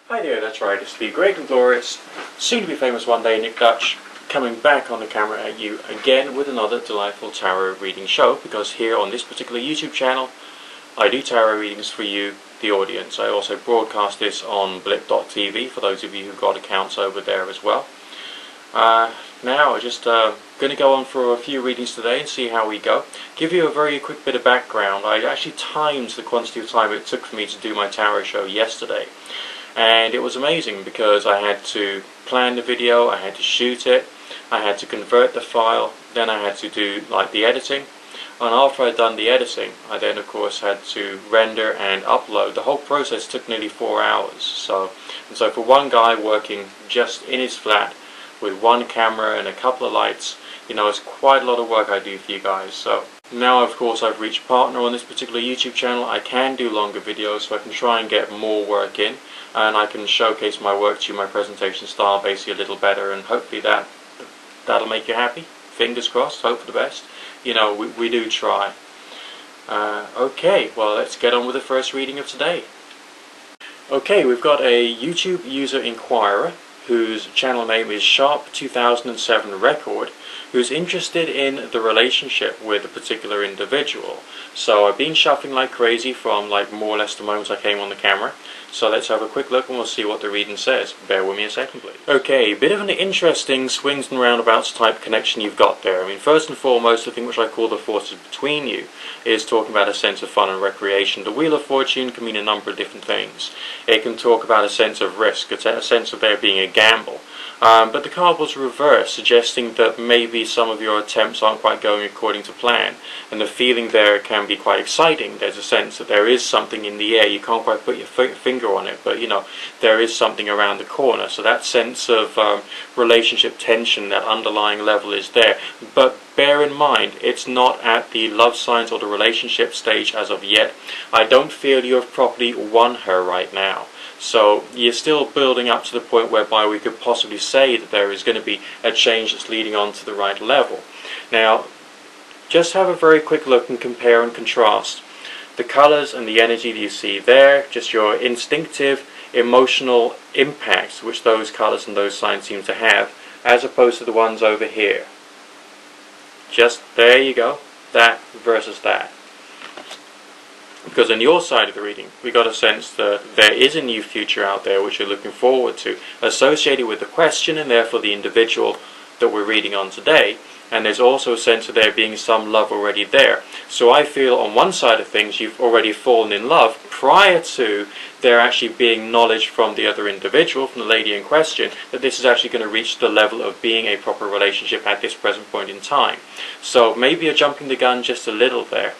Hi there, that's right, it's the great and glorious, soon to be famous one day, Nick Dutch, coming back on the camera at you again with another delightful tarot reading show, because here on this particular YouTube channel, I do tarot readings for you, the audience. I also broadcast this on blip.tv for those of you who've got accounts over there as well. Now I'm just going to go on for a few readings today and see how we go. Give you a very quick bit of background. I actually timed the quantity of time it took for me to do my tarot show yesterday. And it was amazing because I had to plan the video, I had to shoot it, I had to convert the file, then I had to do the editing. And after I'd done the editing, I then of course had to render and upload. The whole process took nearly 4 hours. So for one guy working just in his flat with one camera and a couple of lights, it's quite a lot of work I do for you guys. So now of course I've reached partner on this particular YouTube channel. I can do longer videos, so I can try and get more work in, and I can showcase my work to you, my presentation style basically a little better, and hopefully that'll make you happy. Fingers crossed, hope for the best. We do try. Okay, well, let's get on with the first reading of today. Okay, we've got a YouTube user inquirer whose channel name is Sharp2007 Record, who's interested in the relationship with a particular individual. So I've been shuffling like crazy from more or less the moment I came on the camera. So let's have a quick look and we'll see what the reading says. Bear with me a second, please. Okay, bit of an interesting swings and roundabouts type connection you've got there. I mean, first and foremost, the thing which I call the forces between you is talking about a sense of fun and recreation. The Wheel of Fortune can mean a number of different things. It can talk about a sense of risk, a sense of there being a gamble. But the card was reversed, suggesting that maybe some of your attempts aren't quite going according to plan. And the feeling there can be quite exciting. There's a sense that there is something in the air. You can't quite put your finger on it, but there is something around the corner. So that sense of relationship tension, that underlying level is there. But bear in mind, it's not at the love signs or the relationship stage as of yet. I don't feel you have properly won her right now. So you're still building up to the point whereby we could possibly say that there is going to be a change that's leading on to the right level. Now, just have a very quick look and compare and contrast the colours and the energy that you see there, just your instinctive, emotional impacts which those colours and those signs seem to have, as opposed to the ones over here. Just there you go, that versus that. Because on your side of the reading, we got a sense that there is a new future out there which you're looking forward to, associated with the question and therefore the individual that we're reading on today. And there's also a sense of there being some love already there. So I feel on one side of things you've already fallen in love prior to there actually being knowledge from the other individual, from the lady in question, that this is actually going to reach the level of being a proper relationship at this present point in time. So maybe you're jumping the gun just a little there.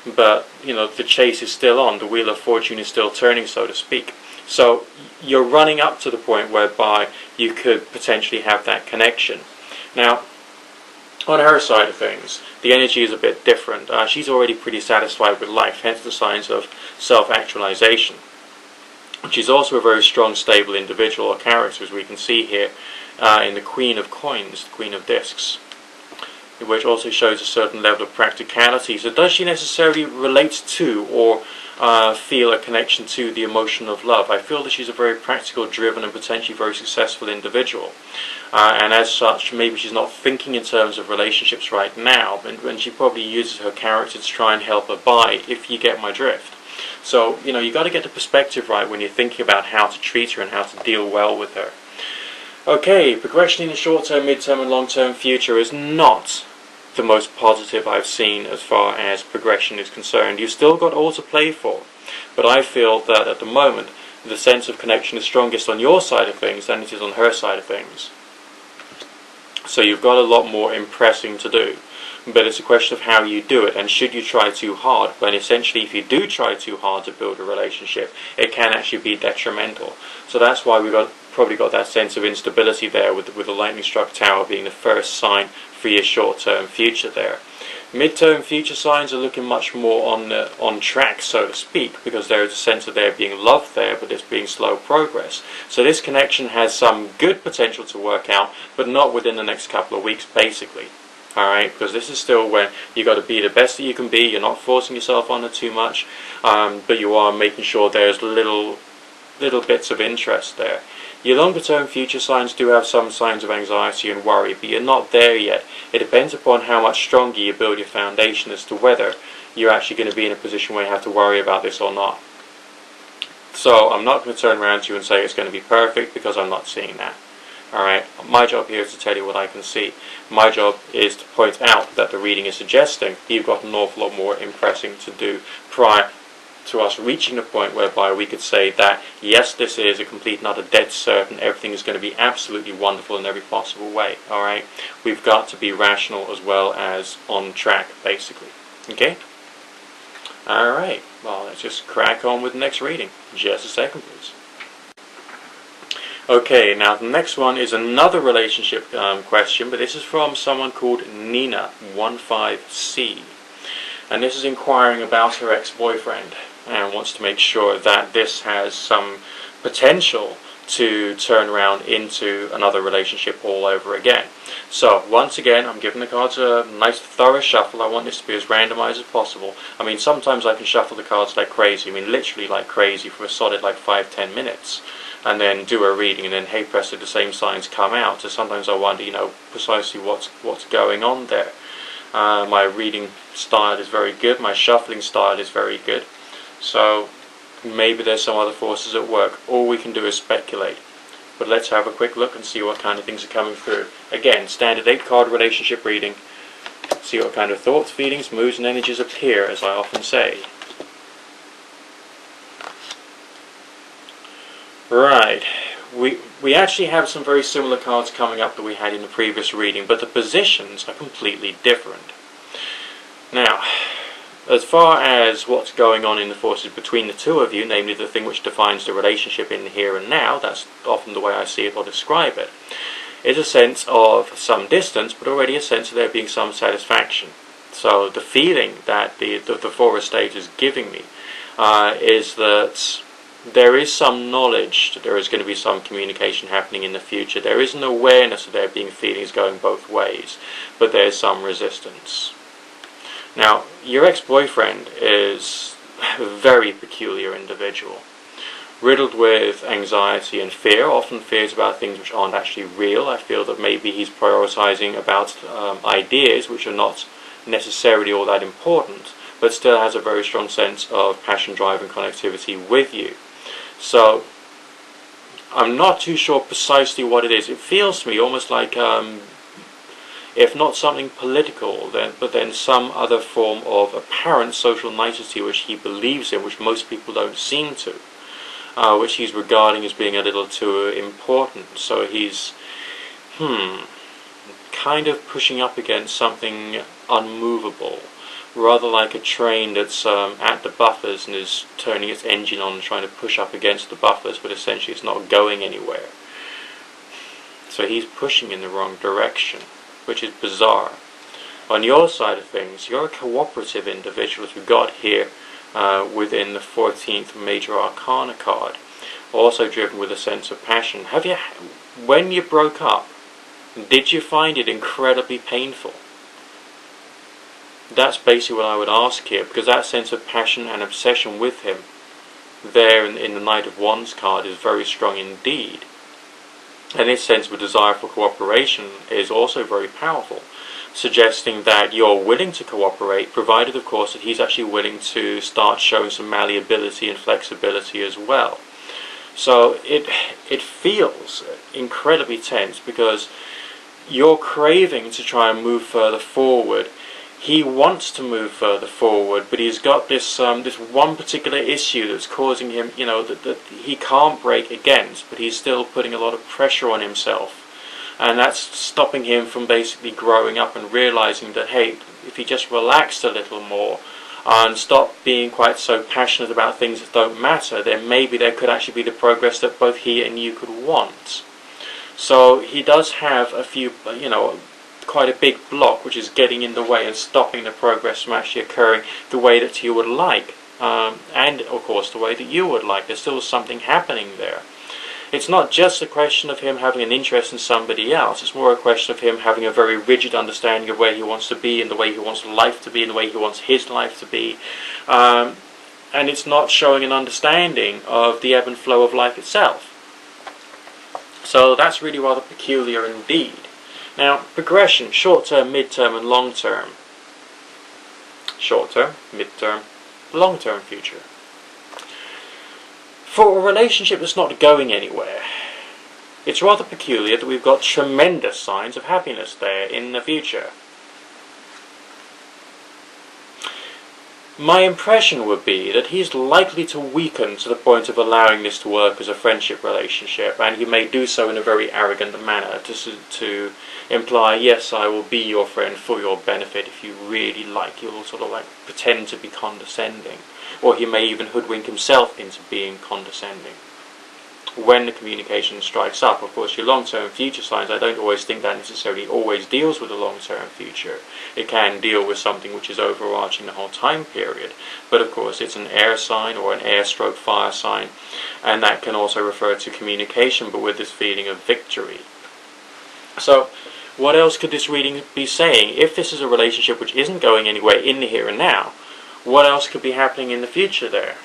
But, the chase is still on. The Wheel of Fortune is still turning, so to speak. So you're running up to the point whereby you could potentially have that connection. Now, on her side of things, the energy is a bit different. She's already pretty satisfied with life, hence the signs of self-actualization. She's also a very strong, stable individual or character, as we can see here in the Queen of Coins, the Queen of Discs, which also shows a certain level of practicality. So does she necessarily relate to or feel a connection to the emotion of love? I feel that she's a very practical, driven and potentially very successful individual. And as such, maybe she's not thinking in terms of relationships right now, and she probably uses her character to try and help her by, if you get my drift. So, you got to get the perspective right when you're thinking about how to treat her and how to deal well with her. Okay, progression in the short-term, mid-term and long-term future is not the most positive I've seen as far as progression is concerned. You've still got all to play for, but I feel that at the moment the sense of connection is strongest on your side of things than it is on her side of things. So you've got a lot more impressing to do, but it's a question of how you do it, and should you try too hard. But essentially, if you do try too hard to build a relationship, it can actually be detrimental. So that's why we've probably got that sense of instability there, with the lightning struck tower being the first sign for your short-term future there. Mid-term future signs are looking much more on track, so to speak, because there is a sense of there being love there, but there's being slow progress. So this connection has some good potential to work out, but not within the next couple of weeks, basically. Alright, because this is still when you got to be the best that you can be. You're not forcing yourself on it too much, but you are making sure there's little little bits of interest there. Your longer term future signs do have some signs of anxiety and worry, but you're not there yet. It depends upon how much stronger you build your foundation as to whether you're actually going to be in a position where you have to worry about this or not. So I'm not going to turn around to you and say it's going to be perfect, because I'm not seeing that. Alright, my job here is to tell you what I can see. My job is to point out that the reading is suggesting you've got an awful lot more impressing to do prior to us reaching the point whereby we could say that, yes, this is a complete and utter dead certain, everything is going to be absolutely wonderful in every possible way. Alright, we've got to be rational as well as on track, basically. Okay? Alright, well, let's just crack on with the next reading. Just a second, please. Okay, now the next one is another relationship question, but this is from someone called Nina15C. And this is inquiring about her ex-boyfriend and wants to make sure that this has some potential to turn around into another relationship all over again. So, once again, I'm giving the cards a nice thorough shuffle. I want this to be as randomized as possible. I mean, sometimes I can shuffle the cards like crazy. I mean, literally like crazy for a solid like 5-10 minutes. And then do a reading, and then, hey presto, the same signs come out. So sometimes I wonder, precisely what's going on there. My reading style is very good. My shuffling style is very good. So maybe there's some other forces at work. All we can do is speculate. But let's have a quick look and see what kind of things are coming through. Again, standard 8-card relationship reading. See what kind of thoughts, feelings, moods, and energies appear, as I often say. Right. We actually have some very similar cards coming up that we had in the previous reading, but the positions are completely different. Now, as far as what's going on in the forces between the two of you, namely the thing which defines the relationship in the here and now, that's often the way I see it or describe it, is a sense of some distance, but already a sense of there being some satisfaction. So the feeling that the Four of Staves is giving me is that there is some knowledge that there is going to be some communication happening in the future. There is an awareness of there being feelings going both ways, but there's some resistance. Now, your ex-boyfriend is a very peculiar individual, riddled with anxiety and fear, often fears about things which aren't actually real. I feel that maybe he's prioritizing about ideas which are not necessarily all that important, but still has a very strong sense of passion, drive, and connectivity with you. So, I'm not too sure precisely what it is. It feels to me almost like, if not something political, but then some other form of apparent social nicety which he believes in, which most people don't seem to, which he's regarding as being a little too important. So he's, kind of pushing up against something unmovable. Rather like a train that's at the buffers and is turning its engine on and trying to push up against the buffers, but essentially it's not going anywhere. So he's pushing in the wrong direction, which is bizarre. On your side of things, you're a cooperative individual, as we've got here within the 14th Major Arcana card, also driven with a sense of passion. When you broke up, did you find it incredibly painful? That's basically what I would ask here, because that sense of passion and obsession with him there in the Knight of Wands card is very strong indeed. And this sense of a desire for cooperation is also very powerful, suggesting that you're willing to cooperate, provided of course that he's actually willing to start showing some malleability and flexibility as well. So it feels incredibly tense, because you're craving to try and move further forward. He wants to move further forward, but he's got this one particular issue that's causing him, that he can't break against, but he's still putting a lot of pressure on himself. And that's stopping him from basically growing up and realizing that, hey, if he just relaxed a little more and stopped being quite so passionate about things that don't matter, then maybe there could actually be the progress that both he and you could want. So he does have a few, quite a big block which is getting in the way and stopping the progress from actually occurring the way that you would like, and of course the way that you would like. There's still something happening there. It's not just a question of him having an interest in somebody else, it's more a question of him having a very rigid understanding of where he wants to be and the way he wants life to be and the way he wants his life to be. and it's not showing an understanding of the ebb and flow of life itself. So that's really rather peculiar indeed. Now, progression, short-term, mid-term and long-term. Short-term, mid-term, long-term future. For a relationship that's not going anywhere, it's rather peculiar that we've got tremendous signs of happiness there in the future. My impression would be that he's likely to weaken to the point of allowing this to work as a friendship relationship, and he may do so in a very arrogant manner to imply, yes, I will be your friend for your benefit if you really like. He'll sort of like pretend to be condescending, or he may even hoodwink himself into being condescending. When the communication strikes up, of course, your long-term future signs, I don't always think that necessarily always deals with the long-term future. It can deal with something which is overarching the whole time period, but of course it's an air sign or an air-stroke fire sign, and that can also refer to communication, but with this feeling of victory. So, what else could this reading be saying? If this is a relationship which isn't going anywhere in the here and now, what else could be happening in the future there?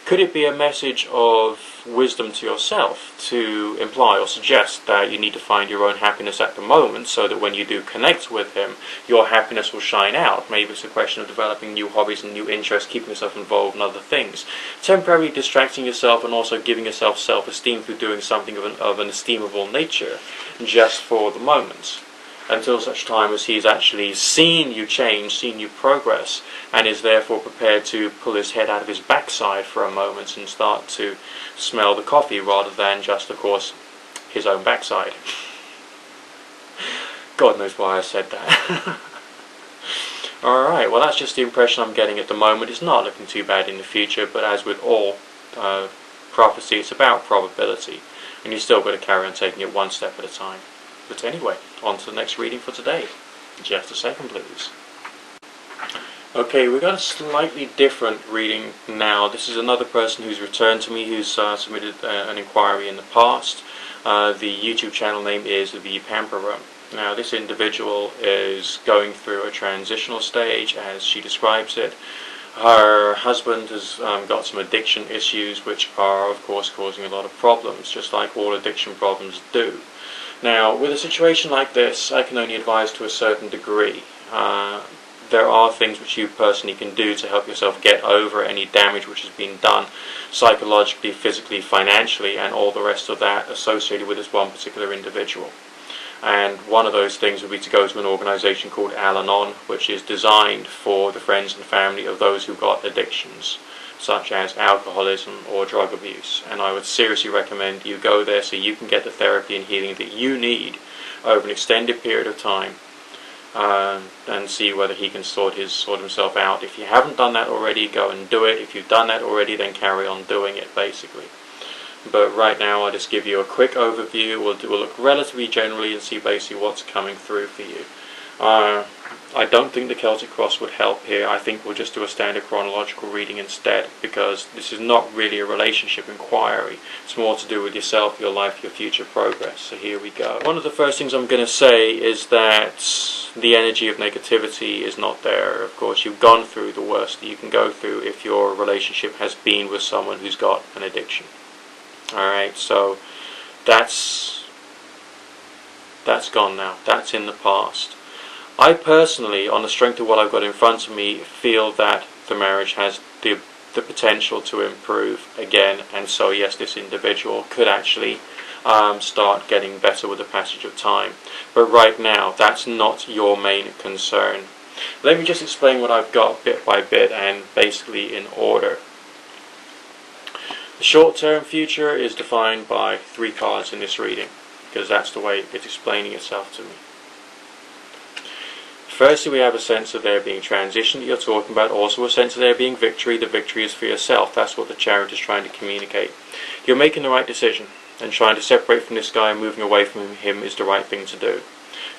Could it be a message of wisdom to yourself to imply or suggest that you need to find your own happiness at the moment, so that when you do connect with him, your happiness will shine out? Maybe it's a question of developing new hobbies and new interests, keeping yourself involved in other things, temporarily distracting yourself and also giving yourself self-esteem through doing something of an esteemable nature just for the moment, until such time as he's actually seen you change, seen you progress, and is therefore prepared to pull his head out of his backside for a moment and start to smell the coffee rather than just, of course, his own backside. God knows why I said that. Alright, well that's just the impression I'm getting at the moment. It's not looking too bad in the future, but as with all prophecy, it's about probability, and you've still got to carry on taking it one step at a time. But anyway, on to the next reading for today. Just a second, please. Okay, we've got a slightly different reading now. This is another person who's returned to me, who's submitted an inquiry in the past. The YouTube channel name is The Pamperer. Now, this individual is going through a transitional stage, as she describes it. Her husband has got some addiction issues, which are, of course, causing a lot of problems, just like all addiction problems do. Now, with a situation like this, I can only advise to a certain degree. There are things which you personally can do to help yourself get over any damage which has been done psychologically, physically, financially, and all the rest of that associated with this one particular individual. And one of those things would be to go to an organization called Al-Anon, which is designed for the friends and family of those who've got addictions, such as alcoholism or drug abuse. And I would seriously recommend you go there so you can get the therapy and healing that you need over an extended period of time, and see whether he can sort himself out. If you haven't done that already, go and do it. If you've done that already, then carry on doing it, basically. But right now, I'll just give you a quick overview. We'll look relatively generally and see basically what's coming through for you. I don't think the Celtic Cross would help here. I think we'll just do a standard chronological reading instead, because this is not really a relationship inquiry. It's more to do with yourself, your life, your future progress. So here we go. One of the first things I'm going to say is that the energy of negativity is not there. Of course, you've gone through the worst that you can go through if your relationship has been with someone who's got an addiction. Alright, so that's gone now. That's in the past. I personally, on the strength of what I've got in front of me, feel that the marriage has the potential to improve again, and so yes, this individual could actually start getting better with the passage of time. But right now, that's not your main concern. Let me just explain what I've got bit by bit and basically in order. The short-term future is defined by 3 cards in this reading, because that's the way it's explaining itself to me. Firstly, we have a sense of there being transition that you're talking about, also a sense of there being victory. The victory is for yourself. That's what the Chariot is trying to communicate. You're making the right decision, and trying to separate from this guy and moving away from him is the right thing to do.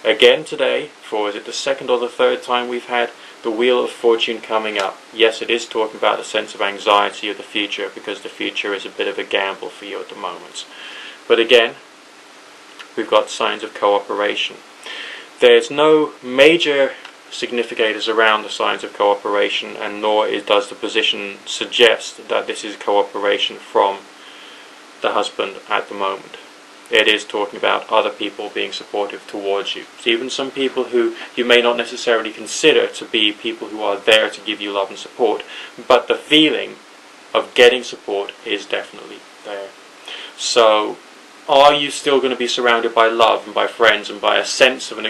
Again today, for is it the 2nd or the 3rd time we've had the Wheel of Fortune coming up. Yes, it is talking about the sense of anxiety of the future, because the future is a bit of a gamble for you at the moment. But again, we've got signs of cooperation. There's no major significators around the signs of cooperation, and nor does the position suggest that this is cooperation from the husband at the moment. It is talking about other people being supportive towards you. So even some people who you may not necessarily consider to be people who are there to give you love and support, but the feeling of getting support is definitely there. So are you still going to be surrounded by love and by friends and by a sense of a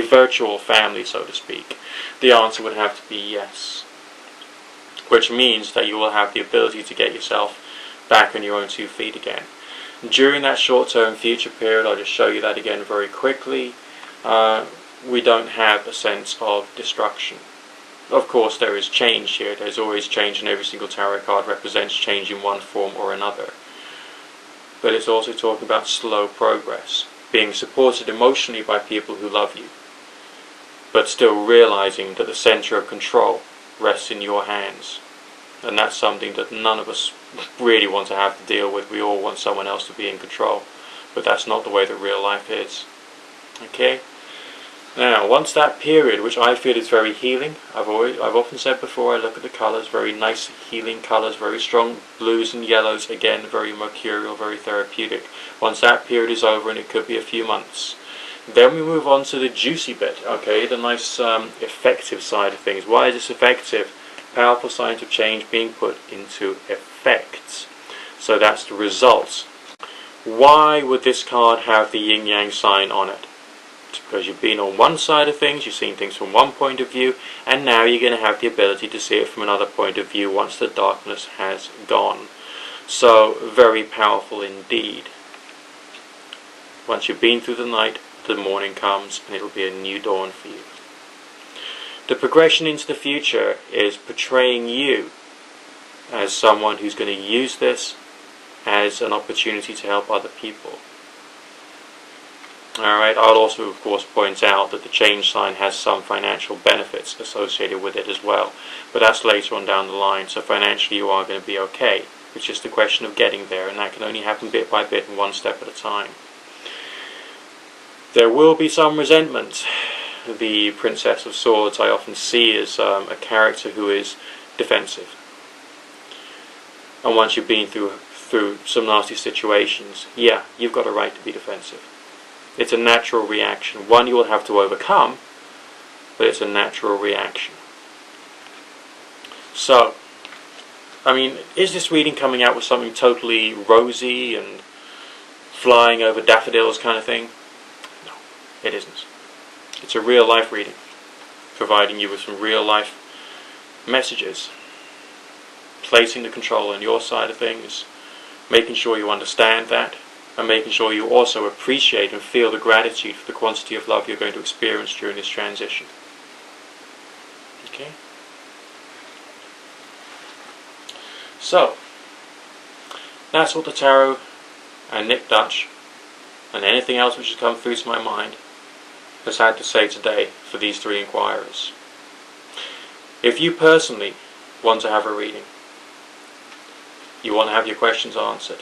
virtual family, so to speak? The answer would have to be yes, which means that you will have the ability to get yourself back on your own 2 feet again. During that short-term future period, I'll just show you that again very quickly, we don't have a sense of destruction. Of course, there is change here. There's always change, and every single tarot card represents change in one form or another. But it's also talking about slow progress, being supported emotionally by people who love you, but still realizing that the center of control rests in your hands. And that's something that none of us really want to have to deal with. We all want someone else to be in control, but that's not the way that real life is. Okay? Now, once that period, which I feel is very healing, I've often said before, I look at the colours, very nice healing colours, very strong blues and yellows, again, very mercurial, very therapeutic. Once that period is over, and it could be a few months, then we move on to the juicy bit, okay, the nice effective side of things. Why is this effective? Powerful signs of change being put into effect. So that's the results. Why would this card have the yin-yang sign on it? It's because you've been on one side of things, you've seen things from one point of view, and now you're going to have the ability to see it from another point of view once the darkness has gone. So, very powerful indeed. Once you've been through the night, the morning comes, and it'll be a new dawn for you. The progression into the future is portraying you as someone who's going to use this as an opportunity to help other people. Alright, I'll also of course point out that the change sign has some financial benefits associated with it as well, but that's later on down the line, so financially you are going to be okay. It's just a question of getting there, and that can only happen bit by bit and one step at a time. There will be some resentment. The Princess of Swords I often see as a character who is defensive. And once you've been through some nasty situations, yeah, you've got a right to be defensive. It's a natural reaction. One you will have to overcome, but it's a natural reaction. So, I mean, is this reading coming out with something totally rosy and flying over daffodils kind of thing? No, it isn't. It's a real life reading, providing you with some real life messages, placing the control on your side of things, making sure you understand that, and making sure you also appreciate and feel the gratitude for the quantity of love you're going to experience during this transition. Okay? So, that's what the tarot and Nick Dutch and anything else which has come through to my mind has had to say today for these 3 inquirers. If you personally want to have a reading, you want to have your questions answered,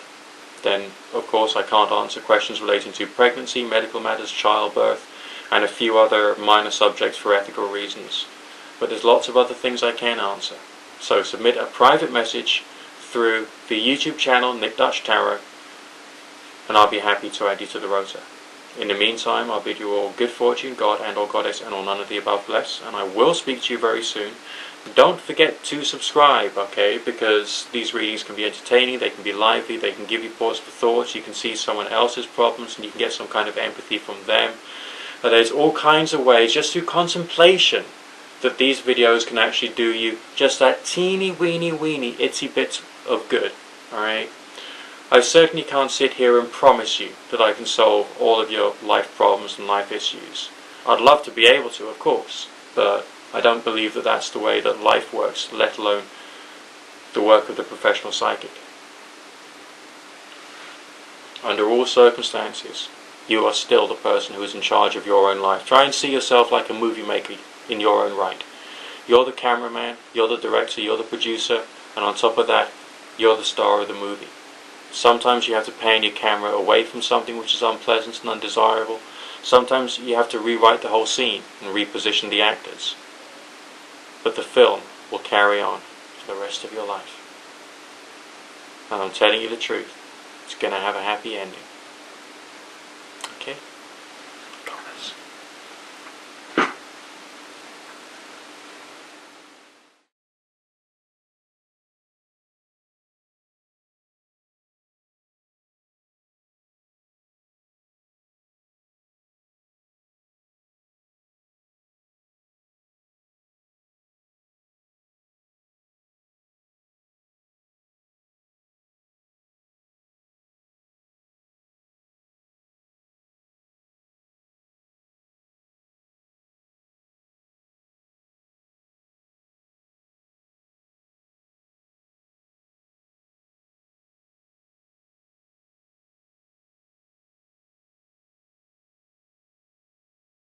then of course I can't answer questions relating to pregnancy, medical matters, childbirth, and a few other minor subjects for ethical reasons. But there's lots of other things I can answer. So submit a private message through the YouTube channel Nick Dutch Tarot, and I'll be happy to add you to the rota. In the meantime, I'll bid you all good fortune, God and or Goddess, and all none of the above bless, and I will speak to you very soon. Don't forget to subscribe, okay, because these readings can be entertaining, they can be lively, they can give you pause for thought, you can see someone else's problems and you can get some kind of empathy from them. But there's all kinds of ways, just through contemplation, that these videos can actually do you just that teeny weeny itsy bit of good, alright? I certainly can't sit here and promise you that I can solve all of your life problems and life issues. I'd love to be able to, of course, but I don't believe that that's the way that life works, let alone the work of the professional psychic. Under all circumstances, you are still the person who is in charge of your own life. Try and see yourself like a movie maker in your own right. You're the cameraman, you're the director, you're the producer, and on top of that, you're the star of the movie. Sometimes you have to pan your camera away from something which is unpleasant and undesirable. Sometimes you have to rewrite the whole scene and reposition the actors. But the film will carry on for the rest of your life. And I'm telling you the truth, it's going to have a happy ending.